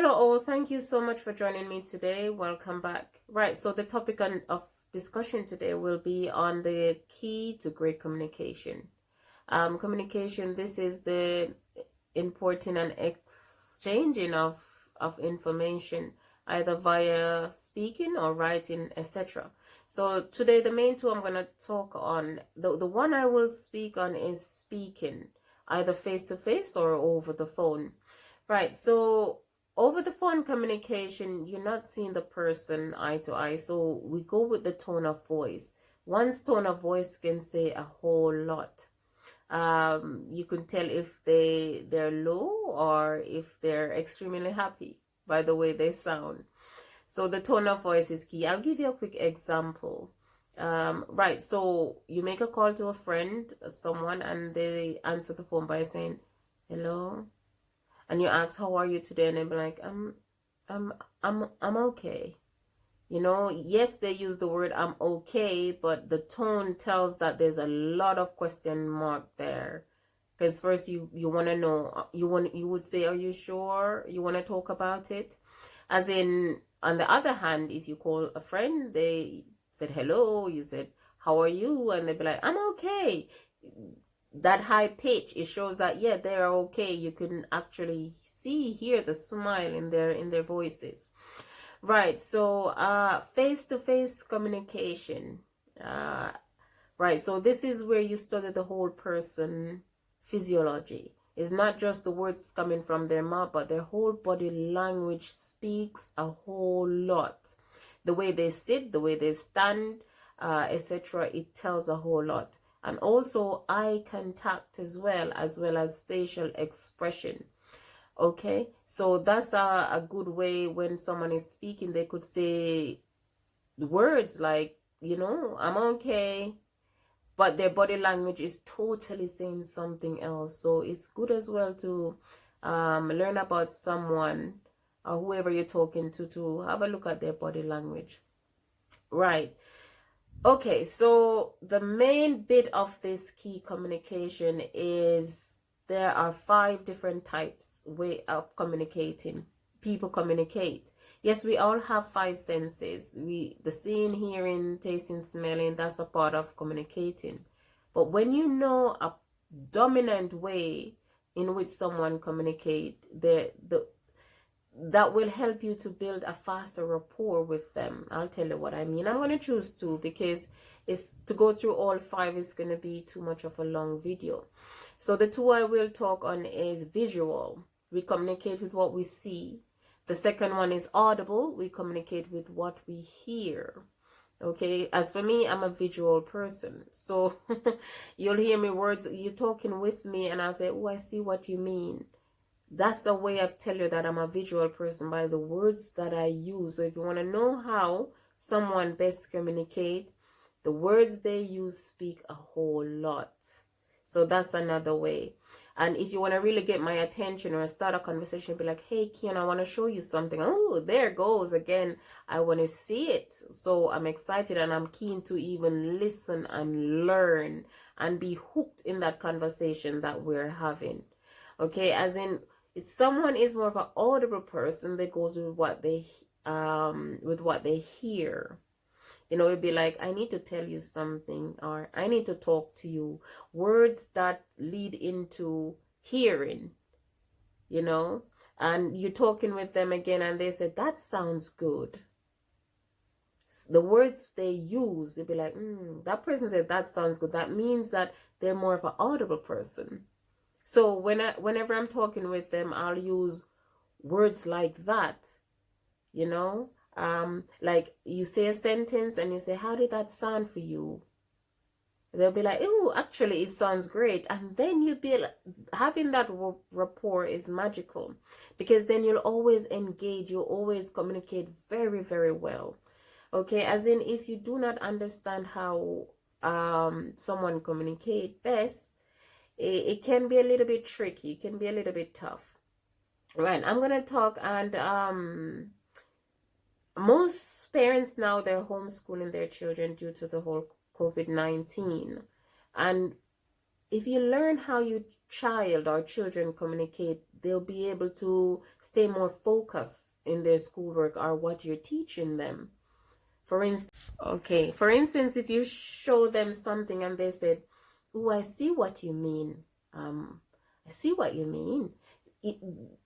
Hello all, thank you so much for joining me today. Welcome back. Right, so the topic of discussion today will be on the key to great communication. Communication, this is the importing and exchanging of information, either via speaking or writing, etc. So today the main two I'm going to talk on, the one I will speak on is speaking, either face to face or over the phone. Right, so over the phone communication, you're not seeing the person eye to eye, so we go with the tone of voice. One's tone of voice can say a whole lot. You can tell if they're low or if they're extremely happy by the way they sound. So the tone of voice is key. I'll give you a quick example. Right, so you make a call to a friend, someone, and they answer the phone by saying, "Hello," and you ask, "How are you today?" and they'll be like, I'm okay." You know, yes, they use the word "I'm okay," but the tone tells that there's a lot of question mark there. Because first you want to know, you would say, "Are you sure you want to talk about it?" As in, on the other hand, if you call a friend, they said hello, you said, "How are you?" and they'd be like, "I'm okay." That high pitch, it shows that yeah, they are okay. You can actually hear the smile in their voices. Right, so face-to-face communication. Right, so this is where you study the whole person physiology. It's not just the words coming from their mouth, but their whole body language speaks a whole lot. The way they sit, the way they stand, etc., it tells a whole lot. And also eye contact as well as facial expression. Okay, so that's a good way. When someone is speaking, they could say words like, "I'm okay," but their body language is totally saying something else. So it's good as well to learn about someone or whoever you're talking to have a look at their body language. Right. Okay, so the main bit of this key communication is there are 5 different types way of communicating. People communicate. Yes, we all have 5 senses. The seeing, hearing, tasting, smelling, that's a part of communicating. But when you know a dominant way in which someone communicate, that will help you to build a faster rapport with them. I'll tell you what I mean. I'm going to choose 2 because it's to go through all 5 is going to be too much of a long video. So the 2 I will talk on is visual. We communicate with what we see. The second one is audible. We communicate with what we hear. Okay, as for me, I'm a visual person. So you'll hear me words, you're talking with me, and I'll say, "Oh, I see what you mean." That's a way of telling you that I'm a visual person by the words that I use. So if you want to know how someone best communicate, the words they use speak a whole lot. So that's another way. And if you want to really get my attention or start a conversation, be like, "Hey, Keon, I want to show you something." Oh, there goes again. I want to see it. So I'm excited and I'm keen to even listen and learn and be hooked in that conversation that we're having. Okay, as in, if someone is more of an audible person, they goes with what they hear. It'd be like, "I need to tell you something," or "I need to talk to you." Words that lead into hearing, and you're talking with them again and they say, "That sounds good." The words they use, it'd be like, that person said that sounds good. That means that they're more of an audible person. So whenever I'm talking with them, I'll use words like that, like you say a sentence and you say, "How did that sound for you?" They'll be like, "Oh, actually, it sounds great." And then you'll be having that rapport is magical, because then you'll always engage, you'll always communicate very, very well. Okay, as in, if you do not understand how someone communicate best, it can be a little bit tricky. It can be a little bit tough. Right, I'm gonna talk, and most parents now, they're homeschooling their children due to the whole COVID-19, and if you learn how your child or children communicate, they'll be able to stay more focused in their schoolwork or what you're teaching them. For instance, if you show them something and they said, "Oh, I see what you mean. I see what you mean."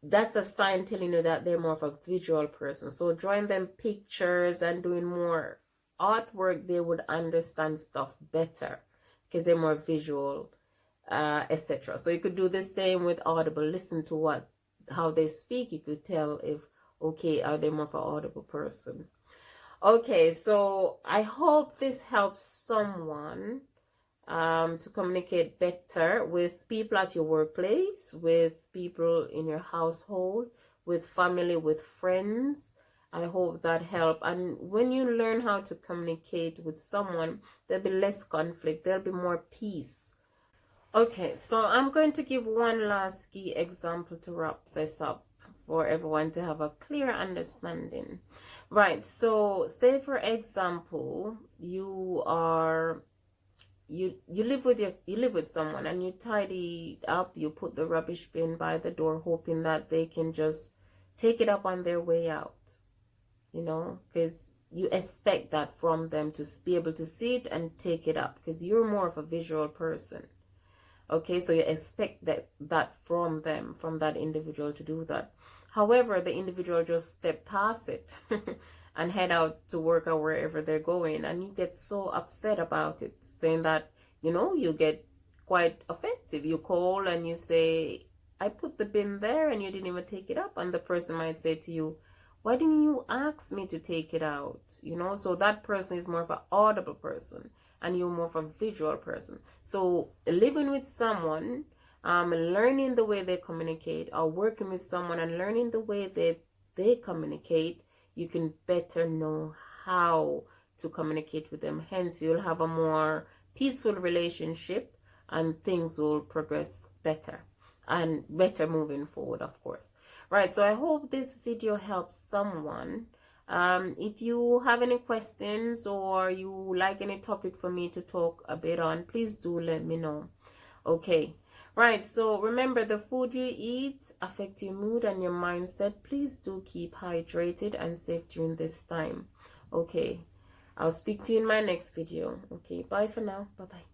That's a sign telling you that they're more of a visual person. So drawing them pictures and doing more artwork, they would understand stuff better because they're more visual, etc. So you could do the same with audible. Listen to how they speak. You could tell if, okay, are they more of an audible person? Okay, so I hope this helps someone to communicate better with people at your workplace, with people in your household, with family, with friends. I hope that helped. And when you learn how to communicate with someone, there'll be less conflict, there'll be more peace. Okay, so I'm going to give one last key example to wrap this up for everyone to have a clear understanding. Right, so say for example, you live with someone and you tidy up, you put the rubbish bin by the door, hoping that they can just take it up on their way out, because you expect that from them, to be able to see it and take it up, because you're more of a visual person. Okay, so you expect that from them, from that individual, to do that. However, the individual just step past it and head out to work or wherever they're going, and you get so upset about it, saying that, you get quite offensive. You call and you say, "I put the bin there and you didn't even take it up." And the person might say to you, "Why didn't you ask me to take it out?" So that person is more of an audible person and you're more of a visual person. So living with someone, learning the way they communicate, or working with someone and learning the way they communicate, you can better know how to communicate with them. Hence, you'll have a more peaceful relationship and things will progress better and better moving forward, of course. Right, so I hope this video helps someone. If you have any questions or you like any topic for me to talk a bit on, please do let me know. Okay, right, so remember, the food you eat affects your mood and your mindset. Please do keep hydrated and safe during this time. Okay, I'll speak to you in my next video. Okay, bye for now. Bye bye.